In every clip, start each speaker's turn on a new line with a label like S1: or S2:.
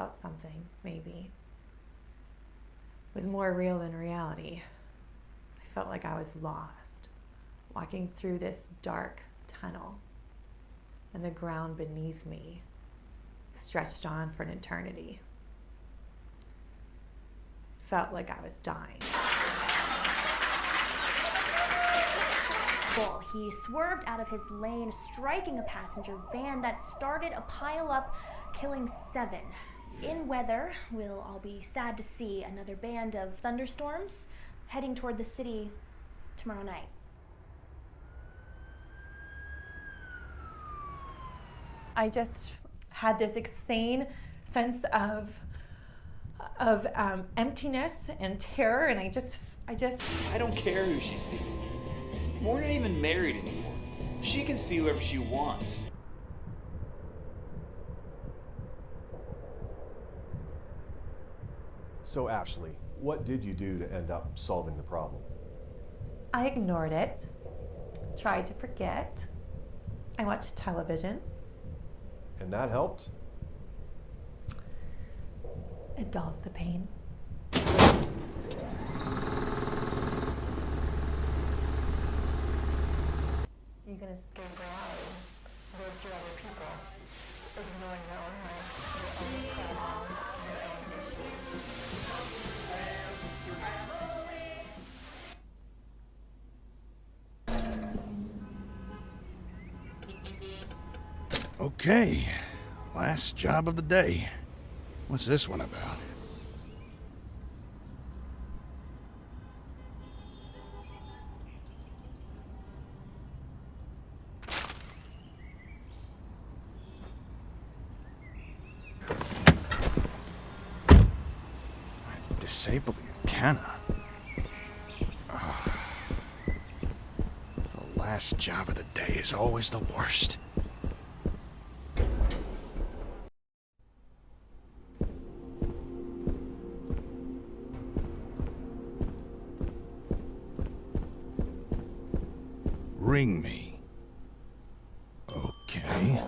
S1: felt something, maybe. It was more real than reality. I felt like I was lost, walking through this dark tunnel, and the ground beneath me stretched on for an eternity. Felt like I was dying.
S2: He swerved out of his lane, striking a passenger van that started a pile-up, killing 7. In weather, we'll all be sad to see another band of thunderstorms heading toward the city tomorrow night.
S1: I just had this insane sense of emptiness and terror, and I just.
S3: I don't care who she sees. We're not even married anymore. She can see whoever she wants.
S4: So Ashley, what did you do to end up solving the problem?
S1: I ignored it, tried to forget. I watched television.
S4: And that helped?
S1: It dulls the pain. You're gonna stay around with your other people, ignoring your own life, your own problems, your own issues.
S5: Okay, last job of the day. What's this one about? Disable the antenna. The last job of the day is always the worst. Ring me. Okay.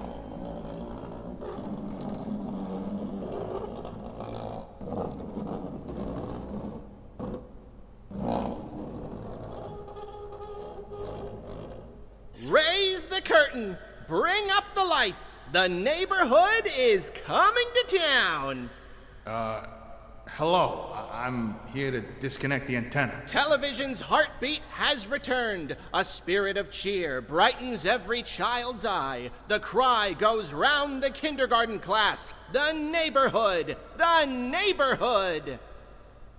S6: Raise the curtain. Bring up the lights. The neighborhood is coming to town.
S5: Hello. I'm here to disconnect the antenna.
S6: Television's heartbeat has returned. A spirit of cheer brightens every child's eye. The cry goes round the kindergarten class. The neighborhood. The neighborhood.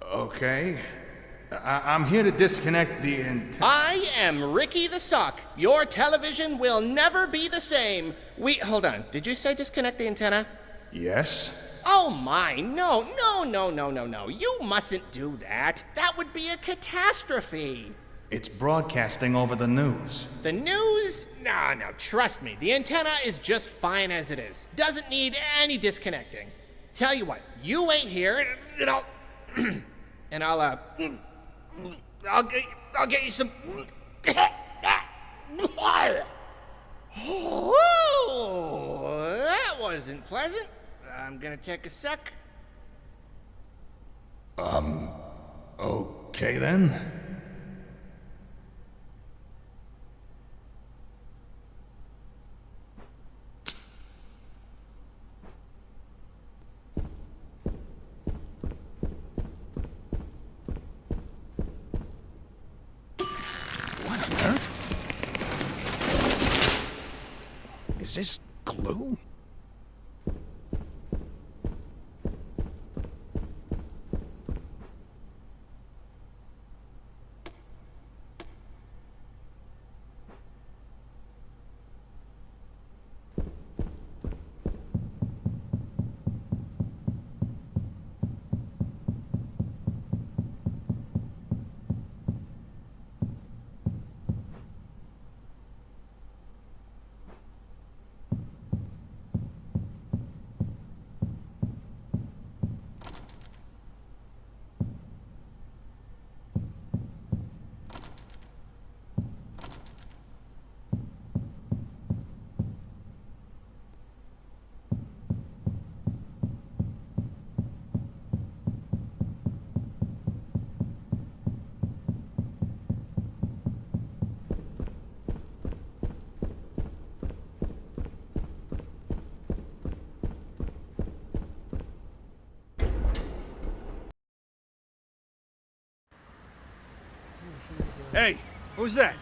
S5: Okay. I'm here to disconnect the antenna.
S6: I am Ricky the Sock. Your television will never be the same. Hold on. Did you say disconnect the antenna?
S5: Yes?
S6: Oh my, no. You mustn't do that. That would be a catastrophe.
S5: It's broadcasting over the news.
S6: The news? No, trust me. The antenna is just fine as it is. Doesn't need any disconnecting. Tell you what, you wait here and I'll... and I'll get you some... Oh, that wasn't pleasant. I'm gonna take a sec.
S5: Okay then. What on earth? Is this glue? Hey, who's that?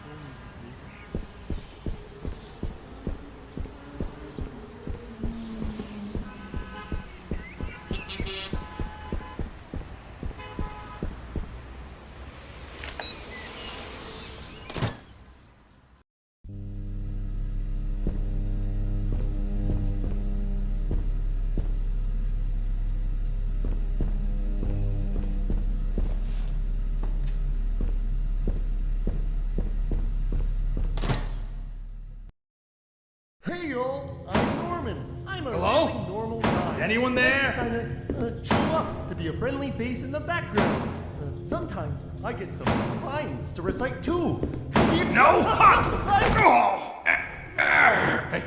S7: Hey y'all, I'm Norman. I'm a
S5: Hello?
S7: really normal guy.
S5: Is anyone
S7: I
S5: there?
S7: just kinda show up to be a friendly face in the background. Sometimes I get some lines to recite too.
S5: No hugs! Hey,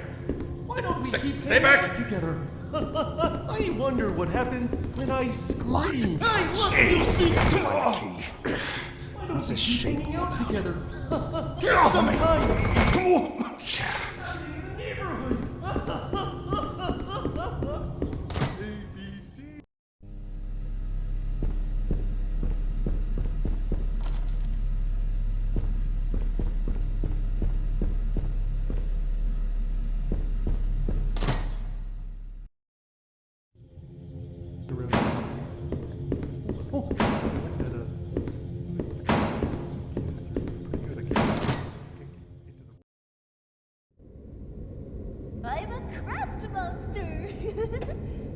S7: Why don't we keep
S5: stay
S7: hanging
S5: back.
S7: out together? I wonder what happens when I scream. I love to
S5: Jeez.
S7: see.
S5: Key.
S7: Why don't
S5: What's
S7: we
S5: this
S7: keep
S5: shape
S7: hanging out together?
S5: Get off of me!
S7: Sometime.
S5: Oh.
S7: In the neighborhood. ABC. Oh, I like that, suitcases are pretty good. I can't get into the...
S8: I'm a craft monster!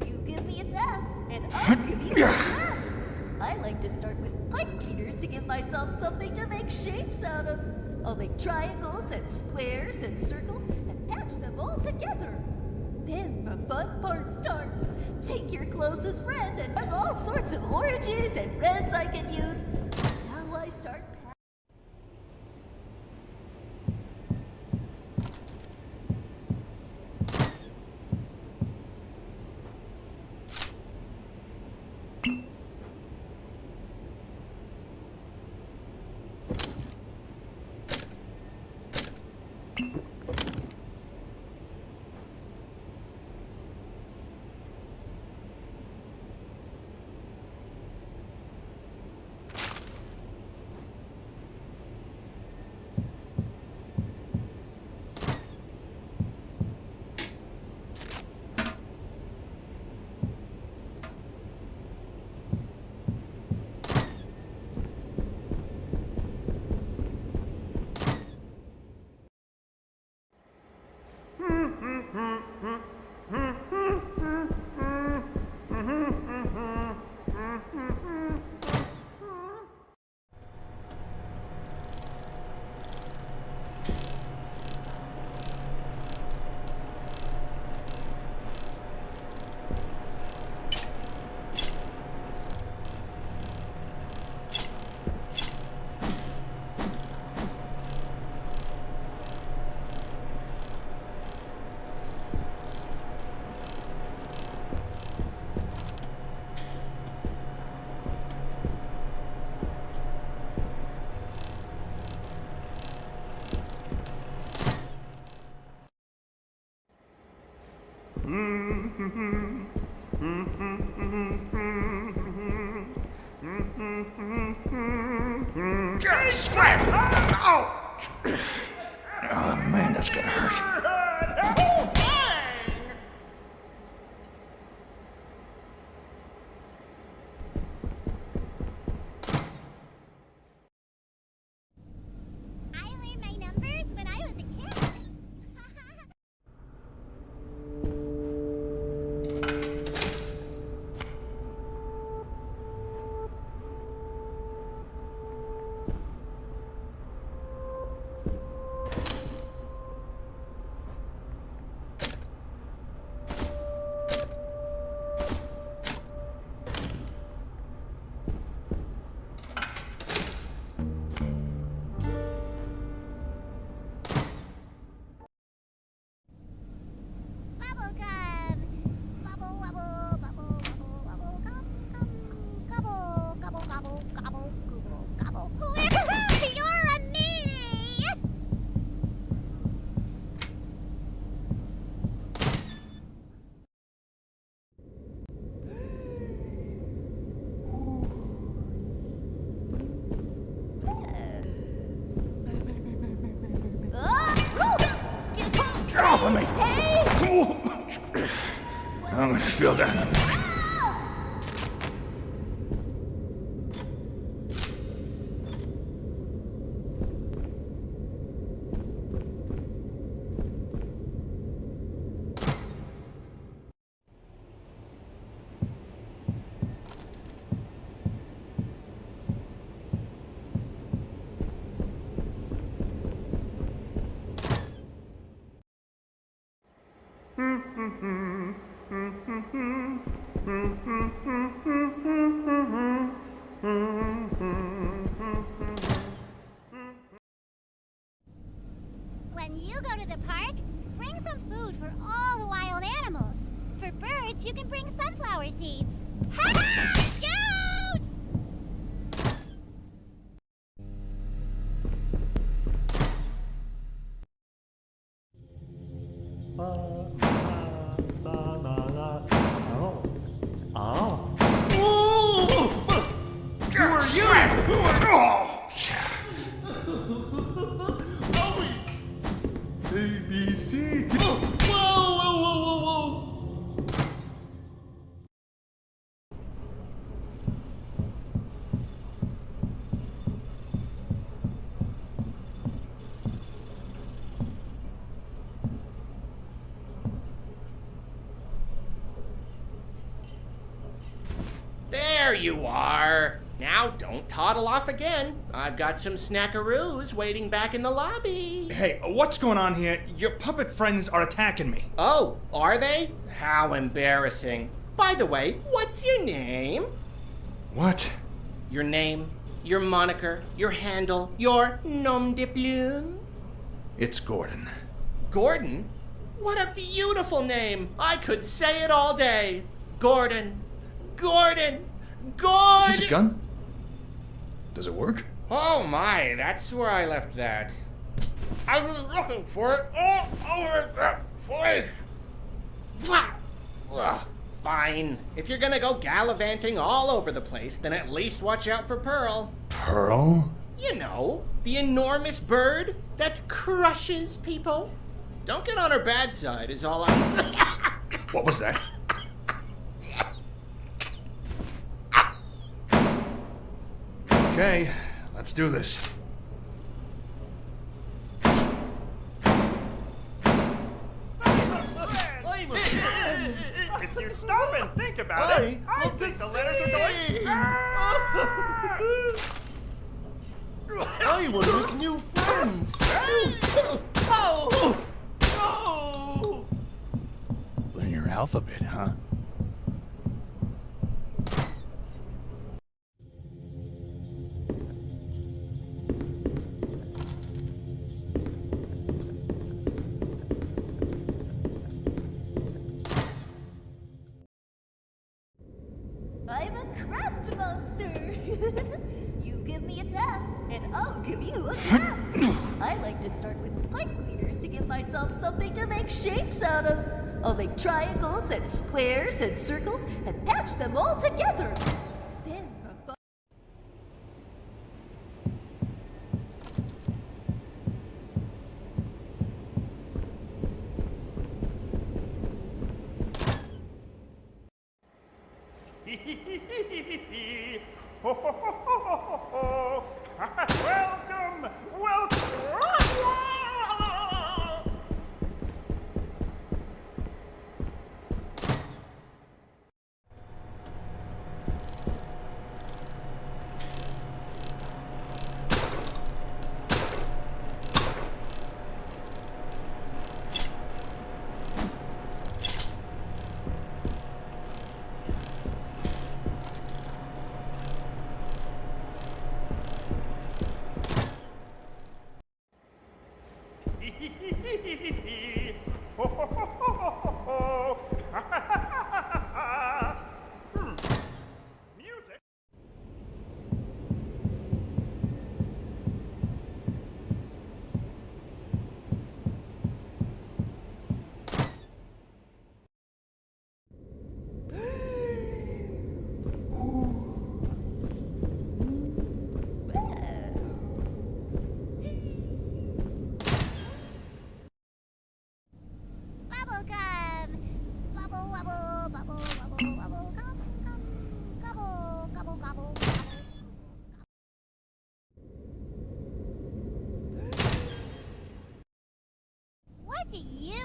S8: You give me a task, and I'll give you a craft! I like to start with pipe cleaners to give myself something to make shapes out of. I'll make triangles and squares and circles and patch them all together. Then the fun part starts. Take your closest friend and there's all sorts of oranges and reds I can use. Now I start
S5: Scratch! Oh! Oh man, that's gonna hurt.
S8: I learned my numbers when I was a kid.
S5: me.
S8: Hey!
S5: I'm gonna feel that in the morning.
S9: When you go to the park, bring some food for all the wild animals. For birds, you can bring sunflower seeds. Ha! Shoot!
S7: Oh. Oh.
S5: Who are you?
S7: A, B, C, D. Whoa, whoa, whoa, whoa, whoa.
S6: There you are. Now don't toddle off again. I've got some snackaroos waiting back in the lobby.
S5: Hey, what's going on here? Your puppet friends are attacking me.
S6: Oh, are they? How embarrassing. By the way, what's your name?
S5: What?
S6: Your name, your moniker, your handle, your nom de plume?
S5: It's Gordon.
S6: Gordon? What a beautiful name. I could say it all day. Gordon. Gordon. Gordon.
S5: Is this a gun? Does it work?
S6: Oh my, that's where I left that. I was looking for it all over the place. What? Ugh, fine. If you're gonna go gallivanting all over the place, then at least watch out for Pearl.
S5: Pearl?
S6: You know, the enormous bird that crushes people. Don't get on her bad side is all I...
S5: What was that? Okay, let's do this.
S10: If you stop and think about it, I think the letters are going.
S7: I want to make new friends. Oh! Oh!
S5: Learn your alphabet, huh?
S8: I'm a craft monster. You give me a task, and I'll give you a craft. I like to start with pipe cleaners to give myself something to make shapes out of. I'll make triangles and squares and circles and patch them all together. Then
S10: Ho, ho, ho, ho, ho, ho, ho. Welcome, welcome. Ho, ho, ho, ho, ho, ho. Music.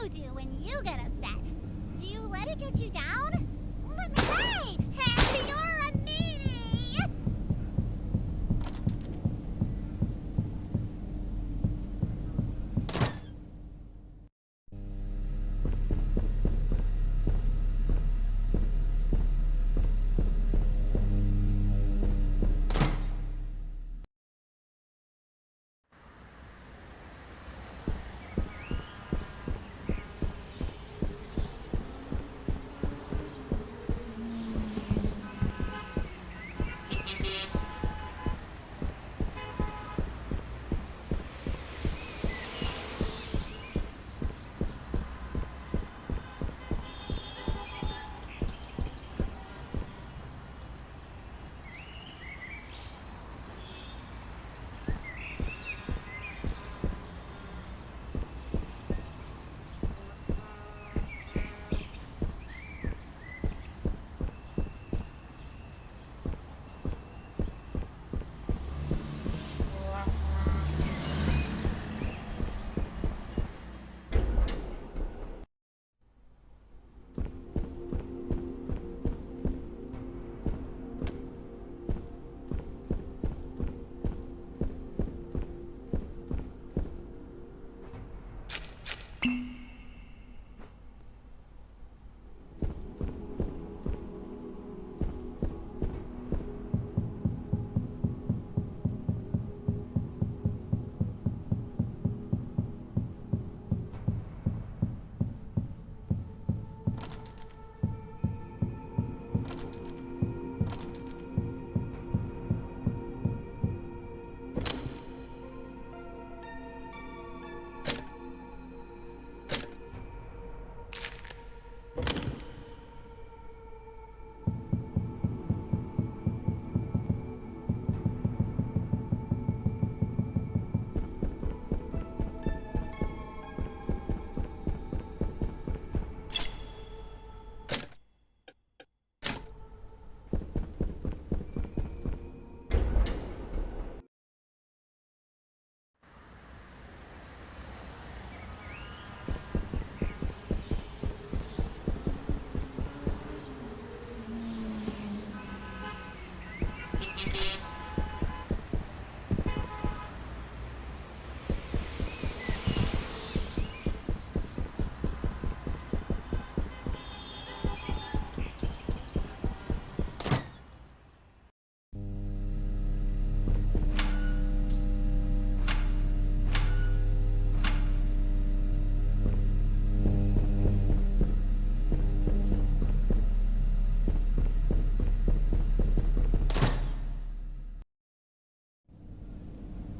S9: you do when you get upset? Do you let it get you down? Hey! Hey, you're a meanie!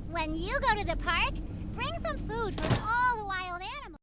S9: When you go to the park, bring some food for all the wild animals.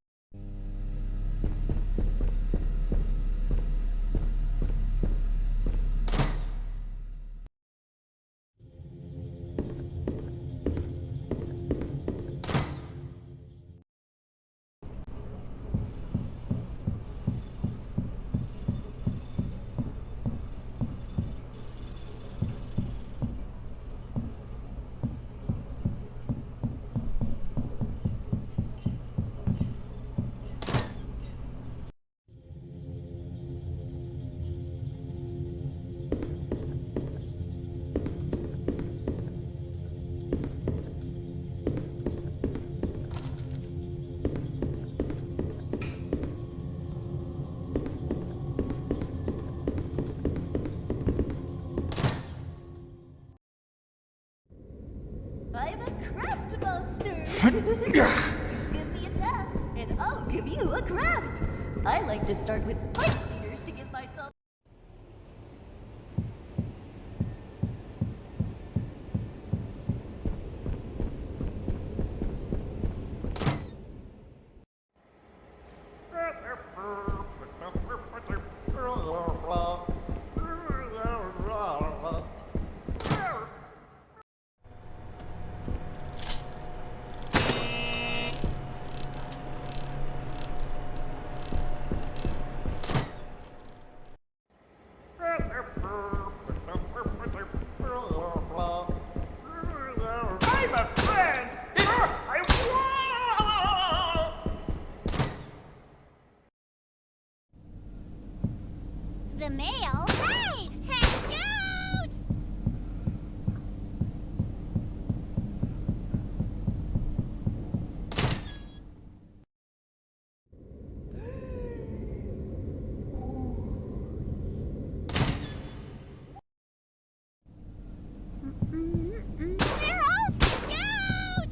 S8: I'm a craft monster! You give me a task, and I'll give you a craft! I like to start with pipe cleaners to give myself...
S9: mail. Hey! Hey, scout! They're off! Scout!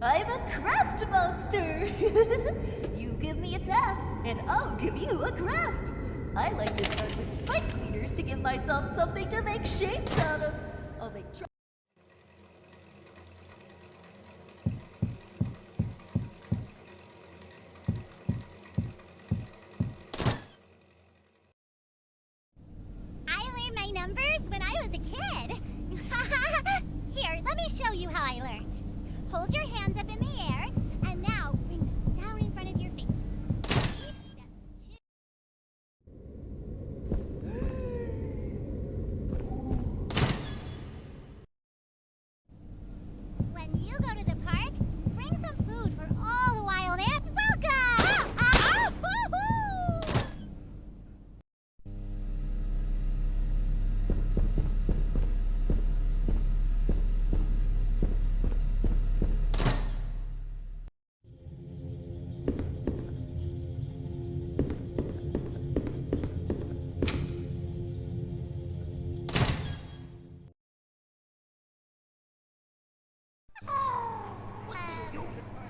S9: I'm a craft monster! You give me a task, and I'll give you a craft. I like to start with pipe cleaners to give myself something to make shapes out of. I'll make I learned my numbers when I was a kid. Here, let me show you how I learned. Hold your hands up in the air, and now bring them down in front of your face. See? When you go to the park, bring some food for all the wild animals. Welcome! Woo-hoo!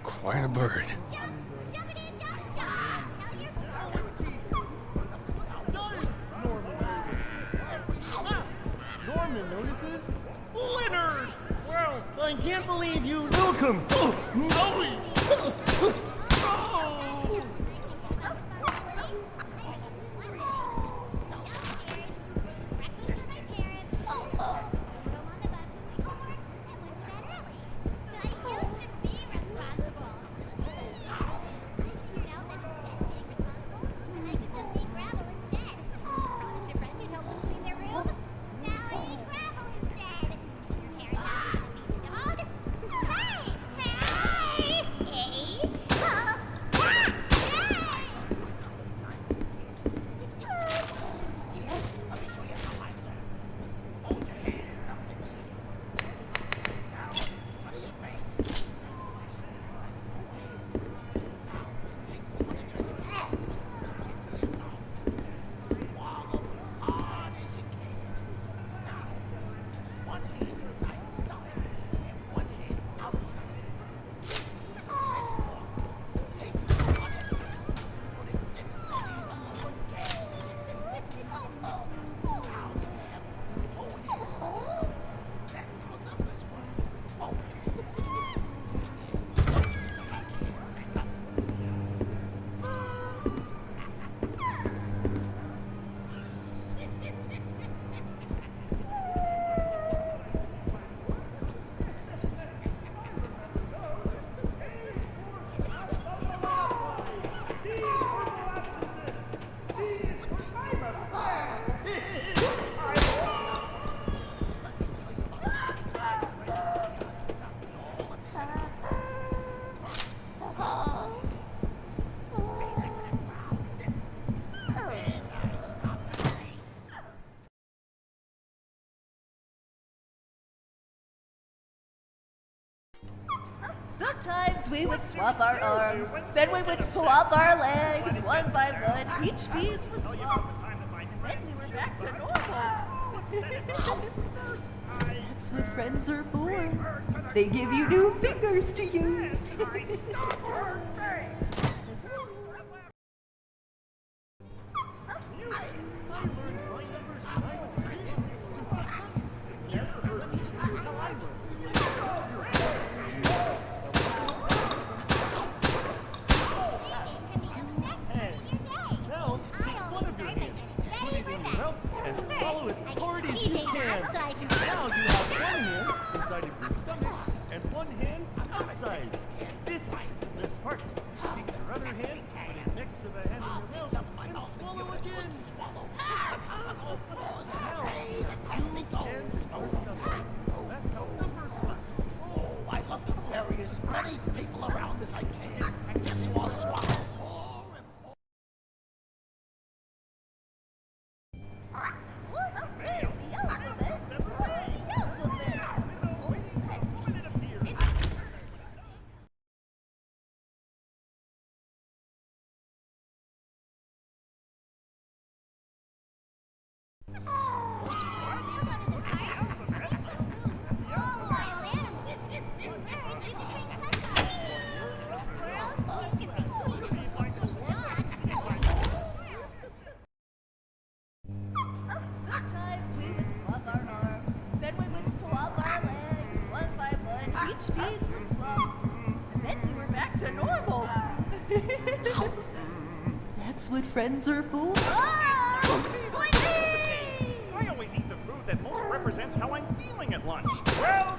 S5: Quite a bird.
S7: Does Norman notices? Leonard! Well, I can't believe you. Welcome! Molly!
S8: Sometimes we would swap our arms, then we would swap our legs, one by one. Each piece was swapped, and then we were back to normal. That's what friends are for. They give you new fingers to use.
S10: I learned my
S6: I can. And guess who I'll swallow more and more.
S8: Sometimes we would swap our arms, then we would swap our legs, one by one. Each piece was swapped, and then we were back to normal. That's what friends are for.
S10: I always eat the food that most represents how I'm feeling at lunch. Well,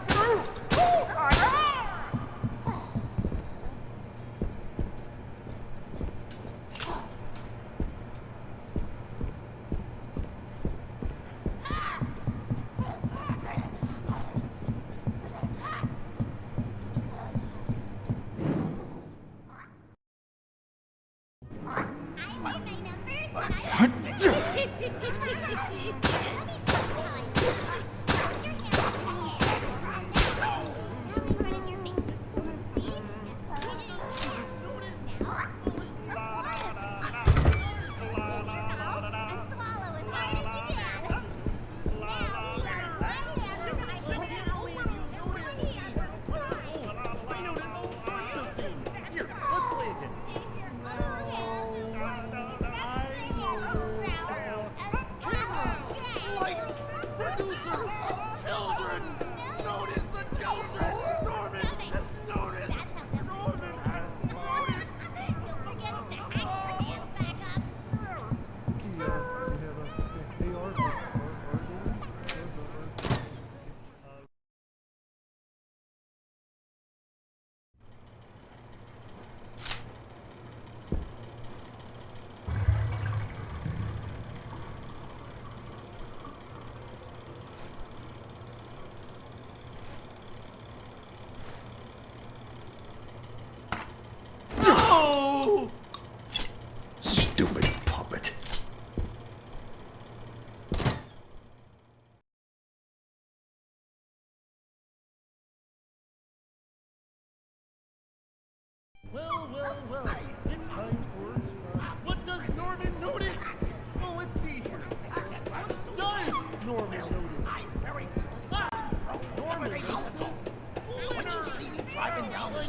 S5: Stupid puppet.
S7: Well, it's time for, what does Norman notice? Oh, let's see here. What does Norman notice? Norman notices
S6: When you see me driving down the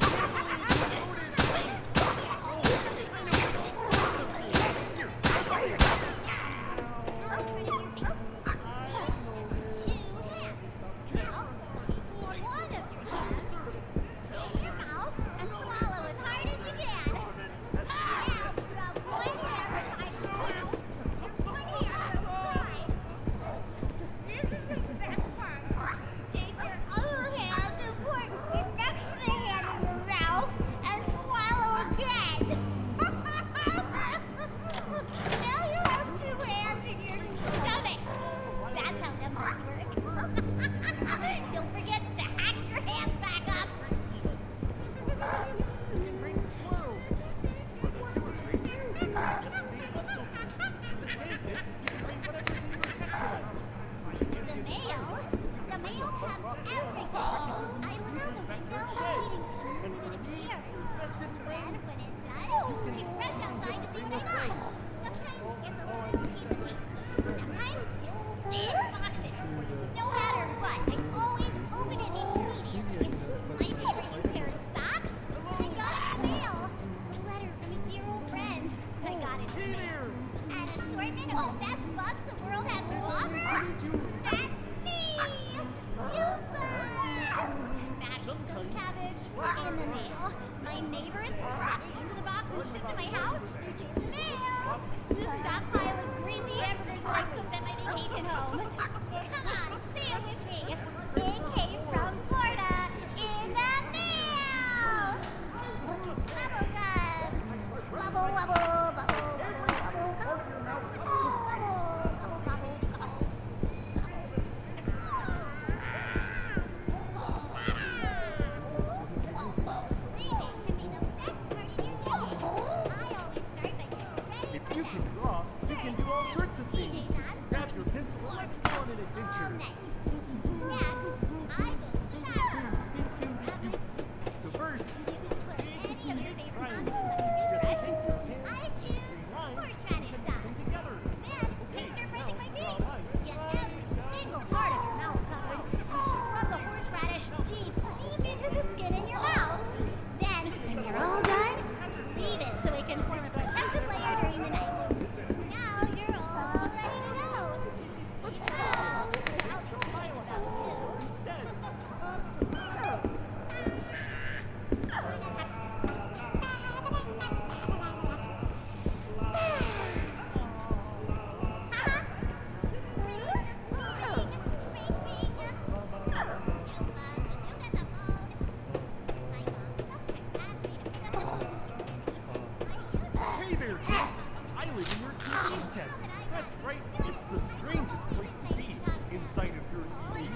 S7: live in your TV set. That's right, it's the strangest place to be. Inside of your TV,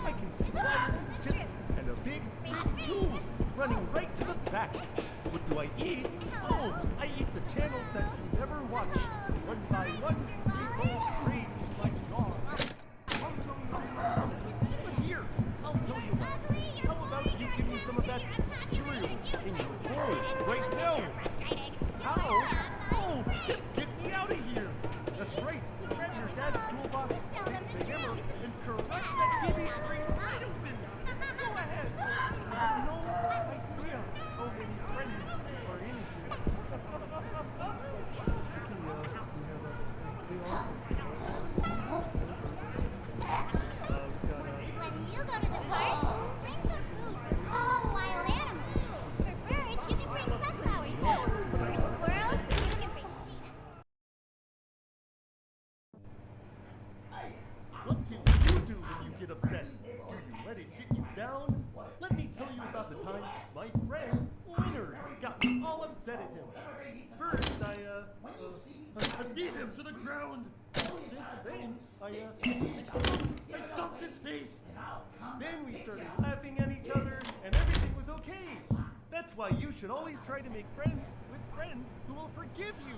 S7: I can see wires, chips, and a big tube running right to the back. What do I eat? Oh, I eat the channels that you never watch. One by one, they go straight to my jaw. But here, I'll tell you what. How about you give me some of that cereal in your bowl right now? How? Oh, just get me out of here. That's right. Grab your dad's toolbox, take the hammer, and crack that TV screen right open. Go ahead. You have no idea how many friends are in here.
S9: When you go to the park, bring some food for all the wild animals. For birds, you can bring sunflower seeds. For squirrels, you can bring peanuts.
S7: What do you do when you get upset? Do you let it get you down? Let me tell you about the time my friend Winner got me all upset at him. First, I beat him to the ground. Then I stomped his face. Then we started laughing at each other, and everything was okay. That's why you should always try to make friends with friends who will forgive you.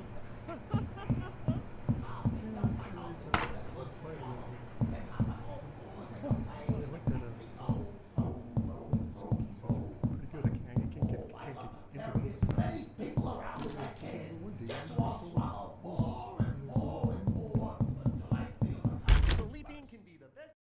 S7: Sleeping can be the best.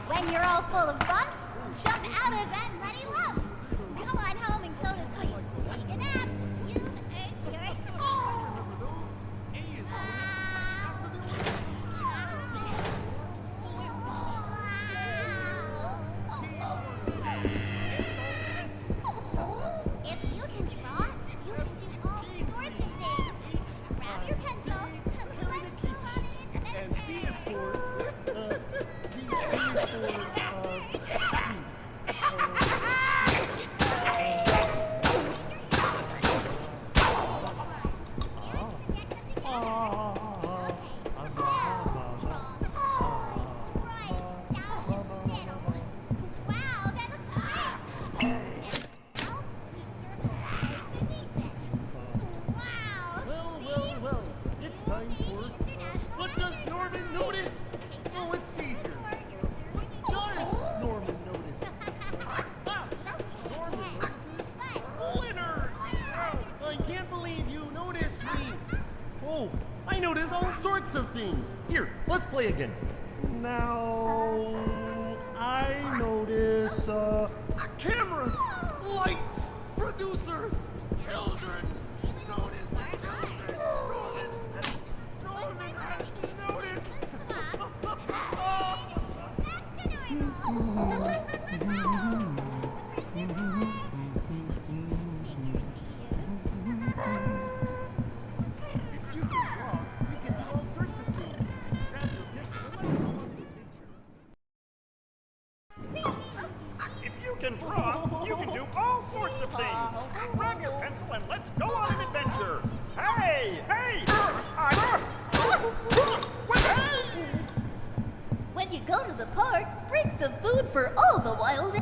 S9: When you're all full of bumps, jump out of that muddy lump. Go on home and go to sleep. Take a nap. You earned your keep. If you can draw, you can do all sorts of things. Grab your pencil, let's go on an
S7: And T
S9: adventure.
S7: is for Well, it's time for What Does Norman Notice? Well, let's see here. What does Norman notice? Norman notices glitter. I can't believe you noticed me. Oh, I notice all sorts of things. Here, let's play again. Now, I notice cameras, lights, producers, children. Notice the children. Norman has noticed. If you can draw, you can do all sorts of things. Grab your pencil and let's go on an adventure.
S10: If you can draw, you can do all sorts of things. Grab your pencil and let's go on an adventure. Hey!
S8: When you go to the park, bring some food for all the wild.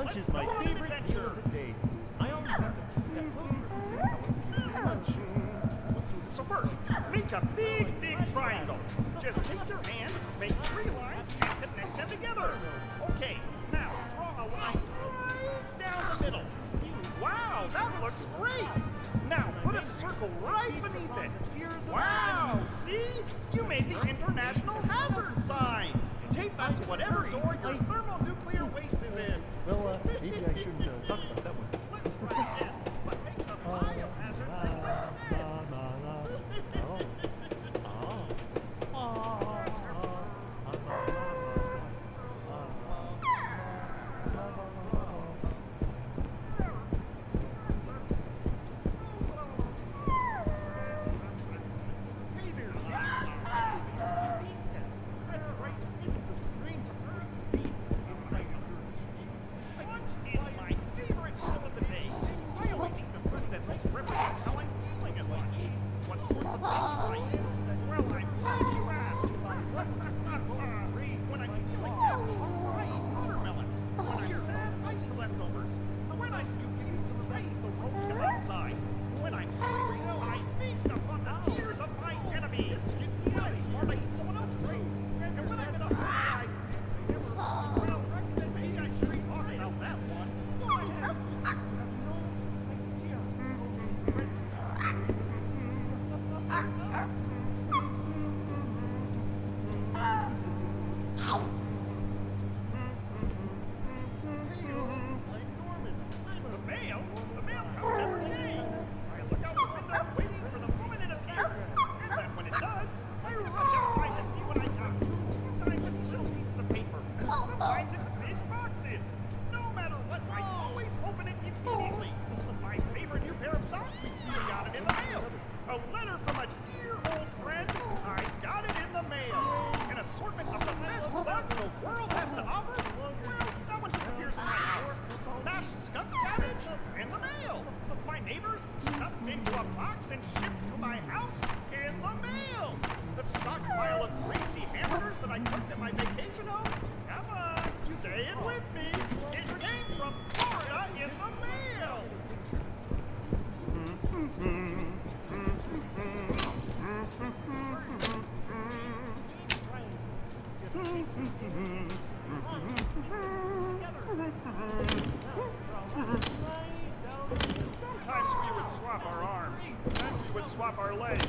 S7: Lunch is my favorite meal of the day. I always have to keep that post represents how I feel at lunch.
S10: So first, make a big, big triangle. Just take your hand, make 3 lines, and connect them together. Okay, now draw a line right down the middle. Wow, that looks great. Now put a circle right beneath it. Wow, see? You made the international hazard sign. Tape that to whatever door your thermonuclear waste is in.
S7: Well, maybe I shouldn't talk about that one.
S10: Let's try again, but make the biohazard symbol instead. Sometimes we would swap our arms, then we would swap our legs.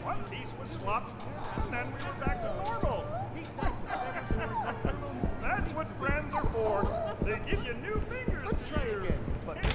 S10: One piece was swapped, and then we were back to normal. That's what friends are for. They give you new fingers.
S7: Let's try again, but the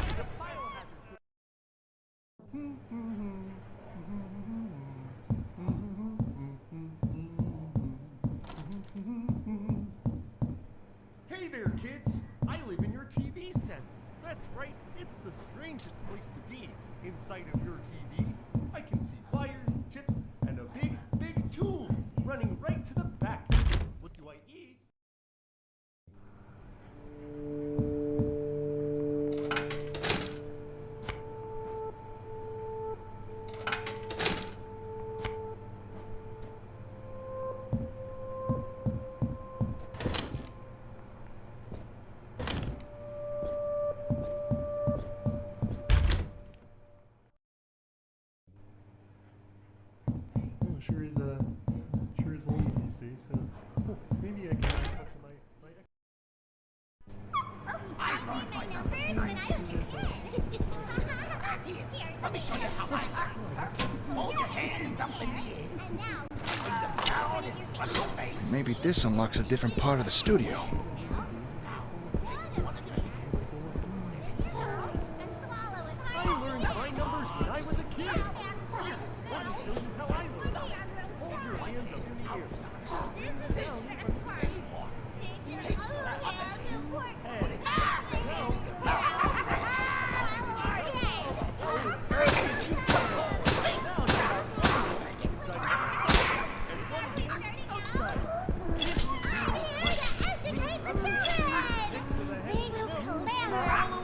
S7: Hey there, kids! I live in your TV set. That's right, it's the strangest place to be. Inside of your TV, I can see wires, chips, and a big, big tube running right to the back. What do I eat? Sure is lonely these days. Maybe I can talk to my ex.
S9: I learned my numbers when I was a kid. Let me show you how I learned. Hold your hands up in the air. And now,
S5: Maybe this unlocks a different part of the studio.
S7: I learned my numbers when I was a kid. Here, let me show you how I learned. Hold your hands up in the air. And down,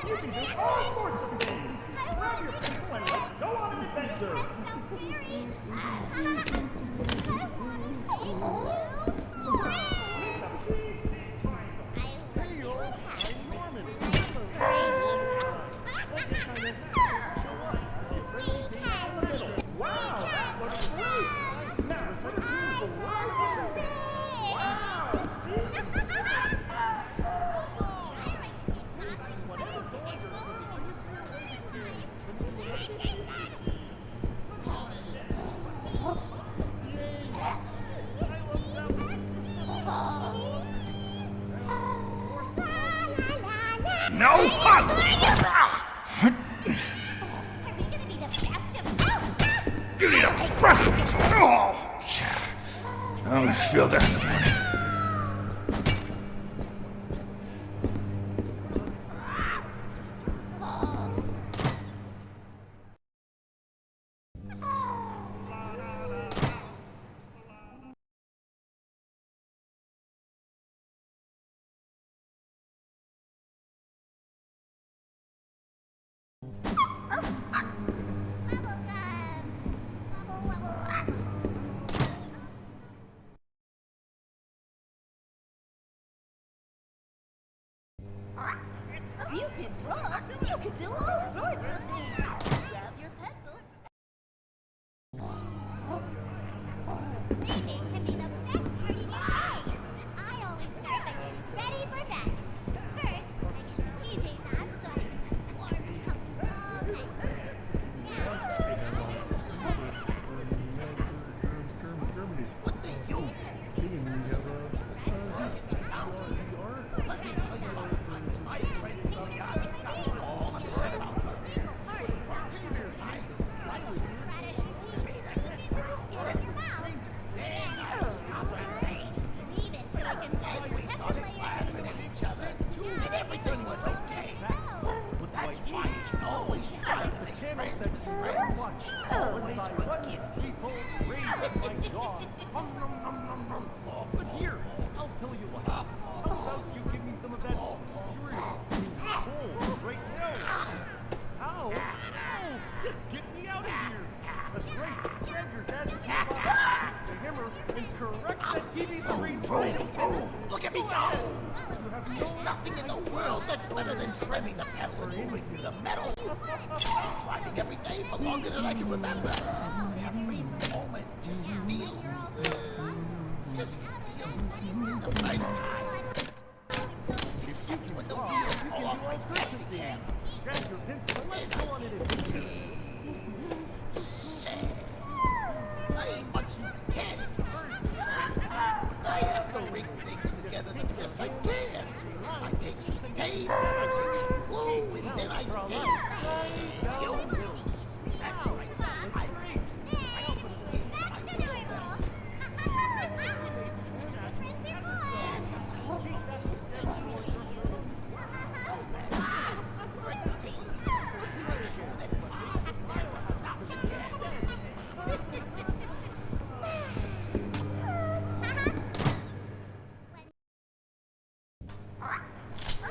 S10: You can do all sorts of things. grab your pencil and let's go on an adventure. Wow, that looks great. Now, set a simple right. Wow, see?
S5: No hugs! You need a breath mint! Oh! I only feel that in the morning.
S8: You can draw. You can do all sorts of things. Grab your pencil.
S9: Sleeping can be the best part of your day. I always start by getting ready for bed. First, I get PJs on so I can warm and comfy all night.
S7: What the you?
S6: Everything was okay. That's why you should always try to make
S7: Channels
S6: friends
S7: that
S6: with
S7: you
S6: your
S7: can
S6: friends.
S7: watch.
S6: Always forgive.
S7: People raised by dogs. But here, I'll tell you what. How about you give me some of that cereal cold right now? How? Oh, just get me out of here. That's right. Grab your dad's toolbox, the hammer, and correct that TV screen.
S6: Look at me go! There's nothing in the world that's better than slamming the pedal and moving through the metal. Driving every day for longer than I can remember. Every moment just feels like it did the first time. Except when the wheels fall off my taxi cab.
S7: Grab your pencil and let's go on an adventure.
S6: Shit. I ain't much of a mechanic. I have to rig things together the best I can. I take some tape, I take some glue, and then I tape. You. That's right.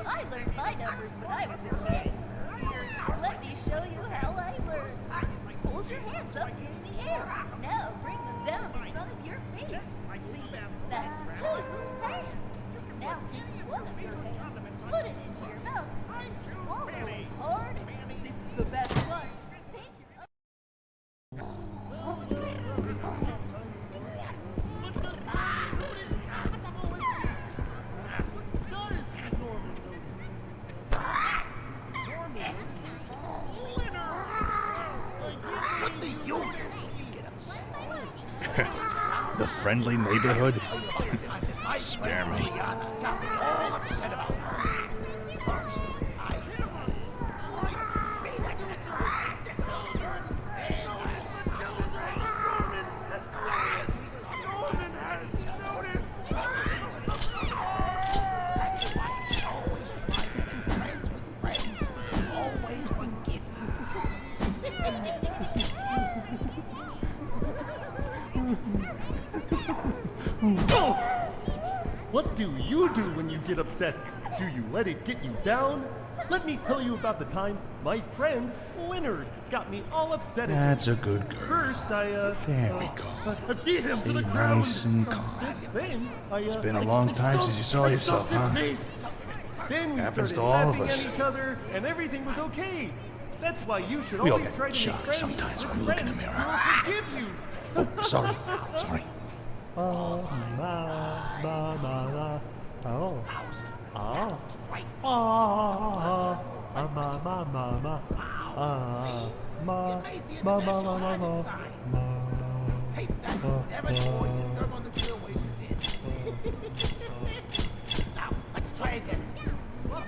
S8: I learned my numbers when I was a kid. Let me show you how I learned. Hold your hands up in the air. Now bring them down in front of your face. See, that's 2 hands. Now take one of your hands, put it into your mouth, and swallow it hard. This is the best part. Take your
S6: What do you get upset?
S5: The friendly neighborhood? Spare me.
S6: Got me all upset about first, I That's why you should always try to be friends with friends. Always forgive.
S7: What do you do when you get upset? Do you let it get you down? let me tell you about the time my friend Leonard got me all upset at him.
S5: That's a good girl.
S7: First,
S5: There we go.
S7: I beat him to
S5: Be
S7: the ground.
S5: nice and calm.
S7: Then it's
S5: been a long time since you saw yourself, huh?
S7: Then we
S5: Happens
S7: started
S5: to all of
S7: laughing
S5: us.
S7: at each other, and everything was okay. That's why you should
S5: We all
S7: always
S5: get
S7: try to make
S5: shocked
S7: friends
S5: sometimes
S7: with
S5: when we look in the
S7: friends
S5: mirror.
S7: who will forgive you.
S5: Oh, sorry. Sorry. Now, let's try again.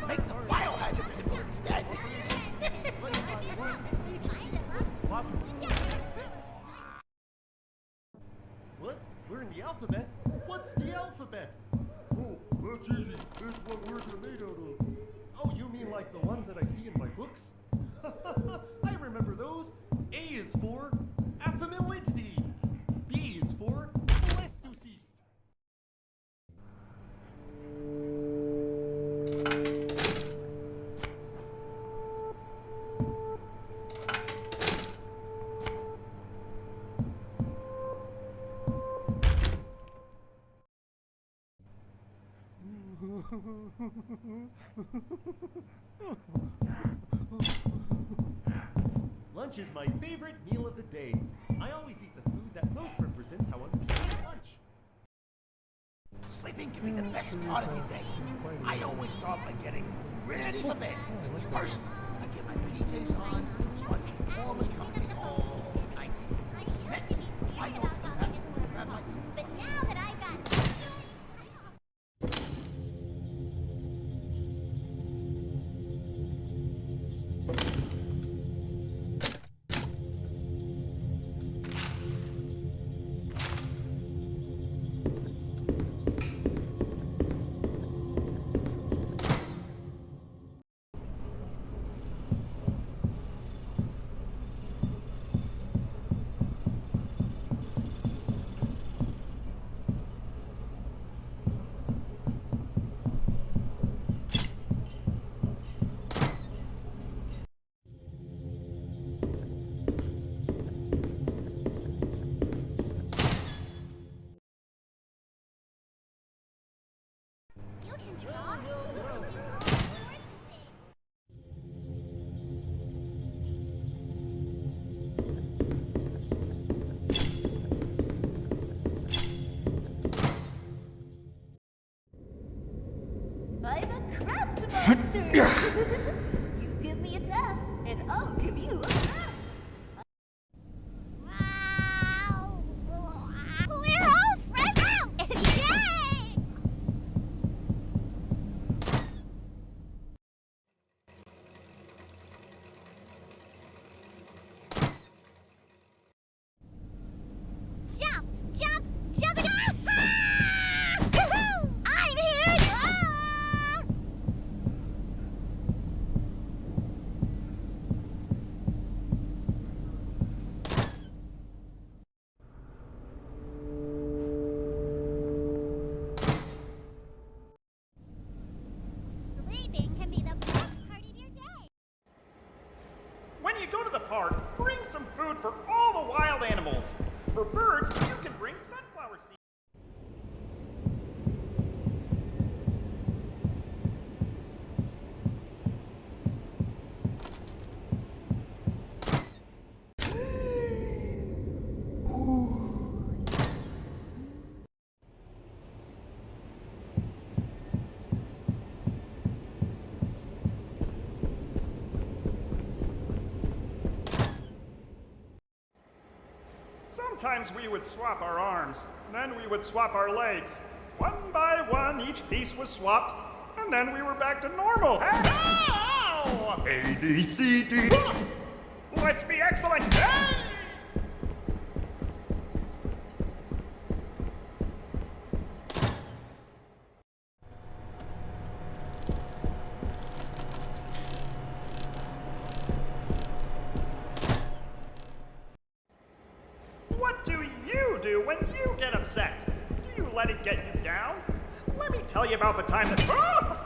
S5: Make the biohazard symbol instead.
S7: What? We're in the alphabet? What's the alphabet? Oh, that's easy. It's what words are made out of. Oh, you mean like the ones that I see in my books? I remember those. A is for affability. B is for blessed. Lunch is my favorite meal of the day. I always eat the food that most represents how I'm feeling at lunch.
S5: Sleeping can be the best part of your day. I always start by getting ready for bed. First, I get my PJs on, so I can warm and comfy all night. Next, I go to the bathroom and grab my...
S9: But now that I got you can draw. I'm a craft monster. You give me a task, and I'll give you a craft. Wow! We're all friends now! Yay! Jump! Jump! Jump! Woohoo! I'm here! Ah! Sleeping can be the best part of your day.
S10: When you go to the park, bring some food for all the wild animals. For birds, you can bring sunflower seeds. Sometimes we would swap our arms, then we would swap our legs. One by one, each piece was swapped, and then we were back to normal. Ow! A, B, C, D. Let's be excellent. Hey! What do you do when you get upset? Do you let it get you down? Let me tell you about the time that... Oh!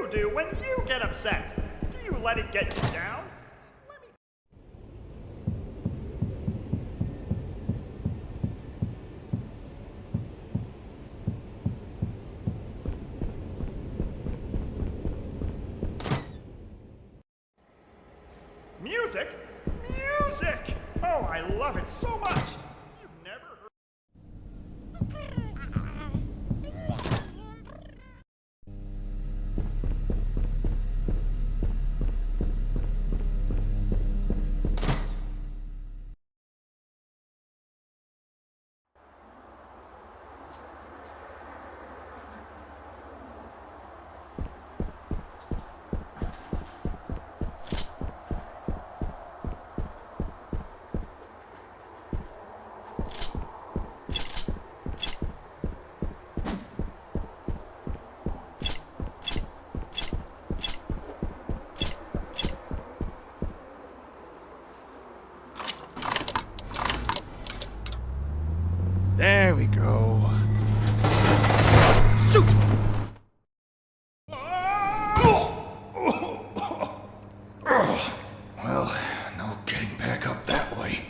S10: do when you get upset? Do you let it get you down? Music? Music! Oh, I love it so much! You've never heard.
S6: There we go.
S10: Shoot!
S5: Well, no getting back up that way.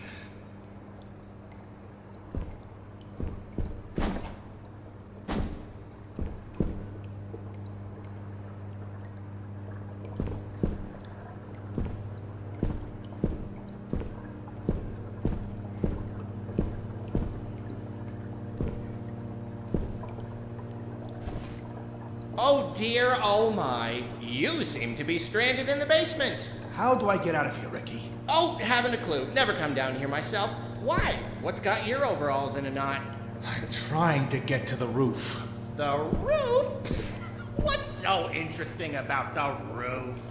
S6: Oh dear, oh my. You seem to be stranded in the basement.
S5: How do I get out of here, Ricky?
S6: Oh, haven't a clue. Never come down here myself. Why? What's got your overalls in a knot?
S5: I'm trying to get to the roof.
S6: The roof? Pfft, what's so interesting about the roof?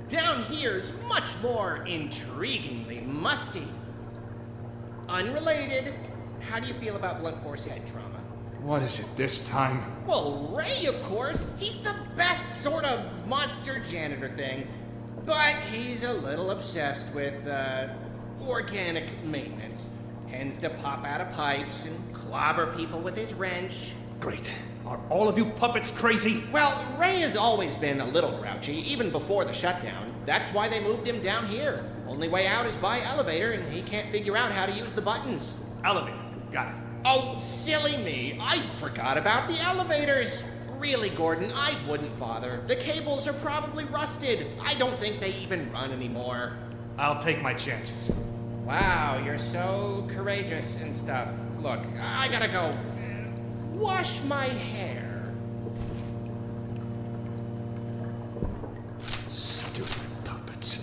S6: Down here's much more intriguingly musty. Unrelated, how do you feel about blunt force head trauma?
S5: What is it this time?
S6: Well, Ray, of course. He's the best sort of monster janitor thing. But he's a little obsessed with, organic maintenance. Tends to pop out of pipes and clobber people with his wrench.
S5: Great. Are all of you puppets crazy?
S6: Well, Ray has always been a little grouchy, even before the shutdown. That's why they moved him down here. Only way out is by elevator, and he can't figure out how to use the buttons.
S5: Elevator. Got it.
S6: Oh, silly me. I forgot about the elevators. Really, Gordon, I wouldn't bother. The cables are probably rusted. I don't think they even run anymore.
S5: I'll take my chances.
S6: Wow, you're so courageous and stuff. Look, I gotta go wash my hair.
S5: Stupid puppets.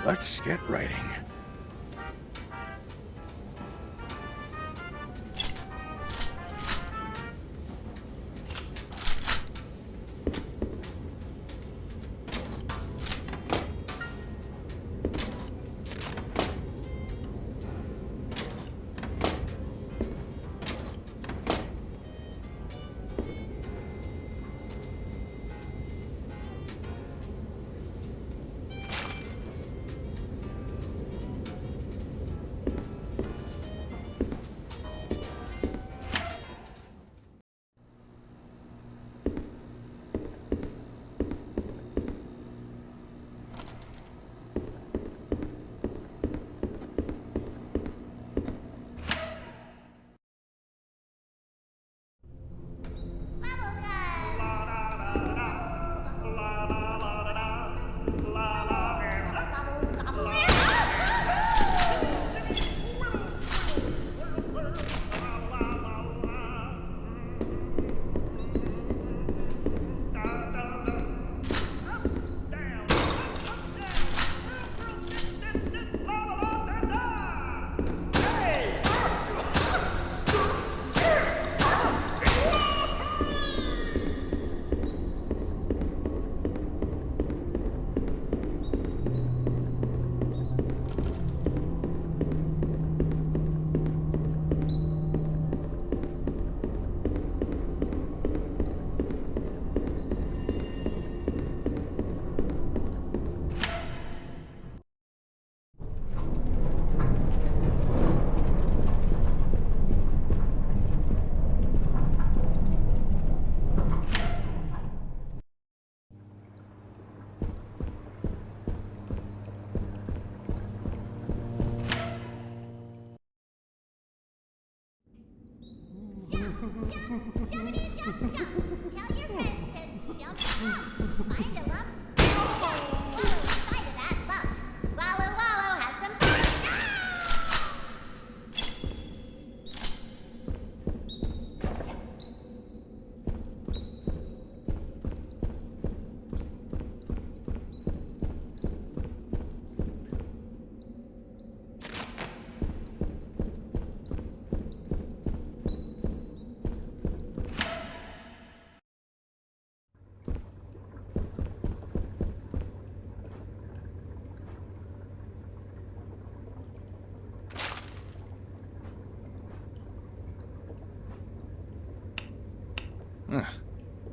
S5: Let's get writing.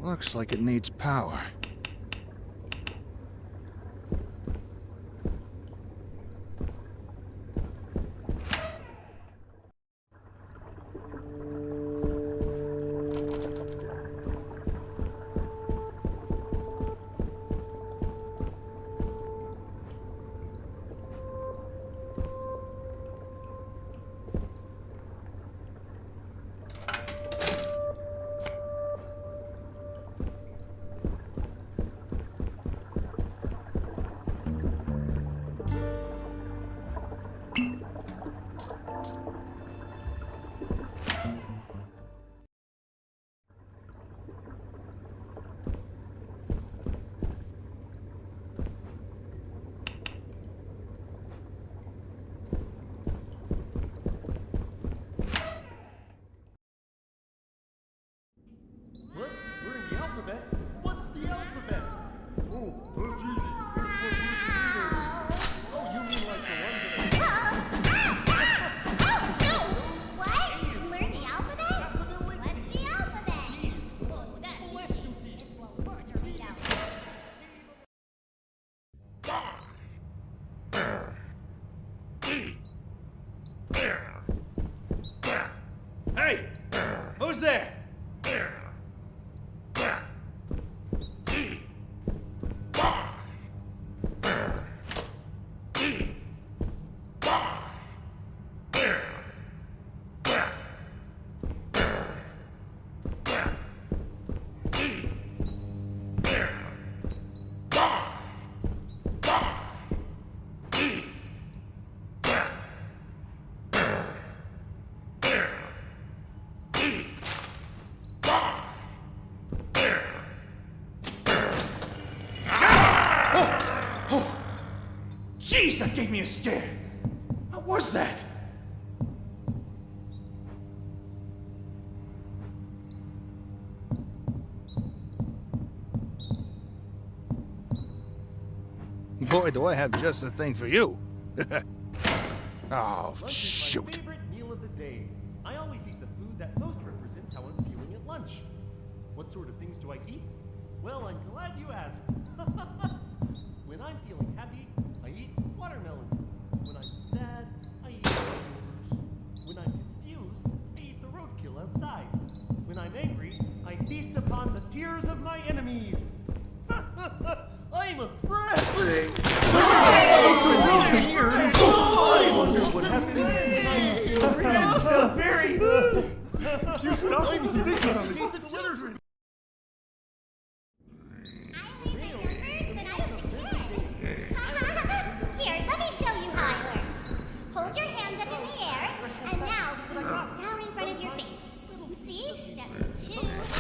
S11: Looks like it needs power.
S7: What? We're in the alphabet? What's the alphabet? Oh, that's easy. First one would you read? Oh, you mean like the ones that
S9: What? Learn the alphabet? What's the alphabet?
S6: Hey! Who's there?
S7: Jeez, that gave me a scare. What was that?
S11: Boy, do I have just the thing for you. Oh,
S7: Lunch is
S11: shoot.
S7: my favorite meal of the day. I always eat the food that most represents how I'm feeling at lunch. What sort of things do I eat? Well, I'm glad you asked. When I'm feeling happy, I eat watermelon. When I'm sad, I eat leftovers. When I'm confused, I eat the roadkill outside. When I'm angry, I feast upon the tears of my enemies. I'm a friend! I wonder what happens when I so very... You stop me thinking to keep the children.
S12: Here, let me show you how it works. Hold your hands up in the air, and now down in front of your face. See? That's 2 hands.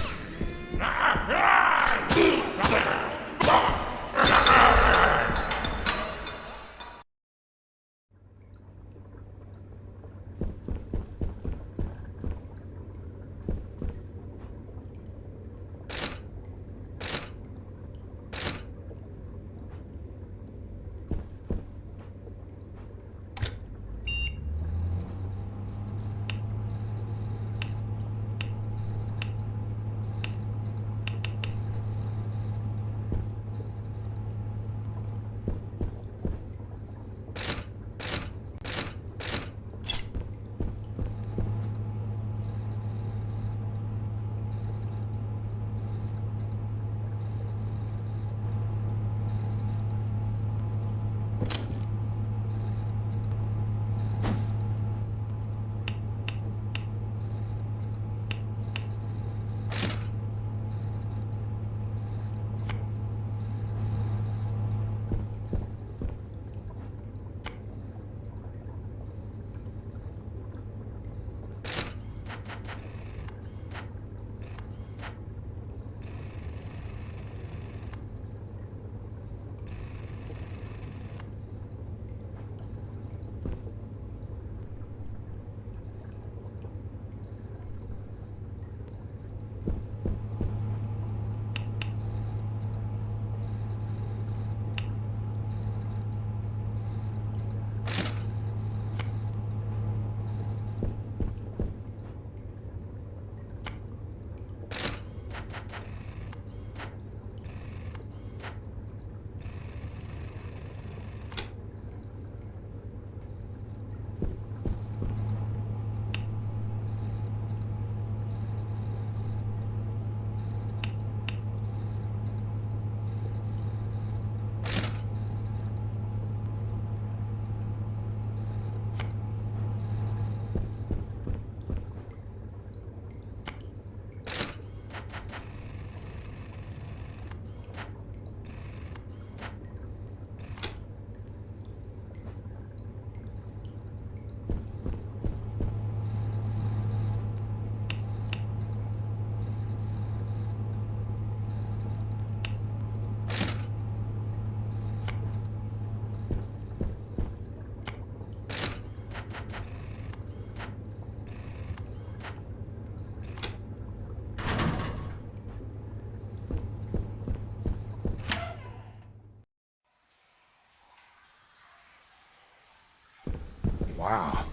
S11: Wow.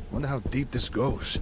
S11: Wonder how deep this goes.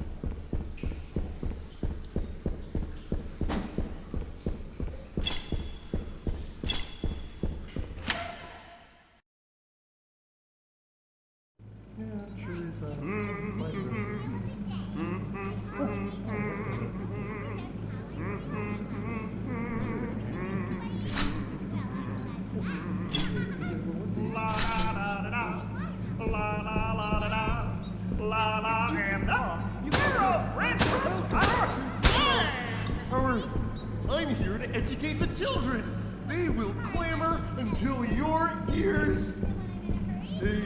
S7: I'm here to educate the children. They will clamor until your ears. A, B,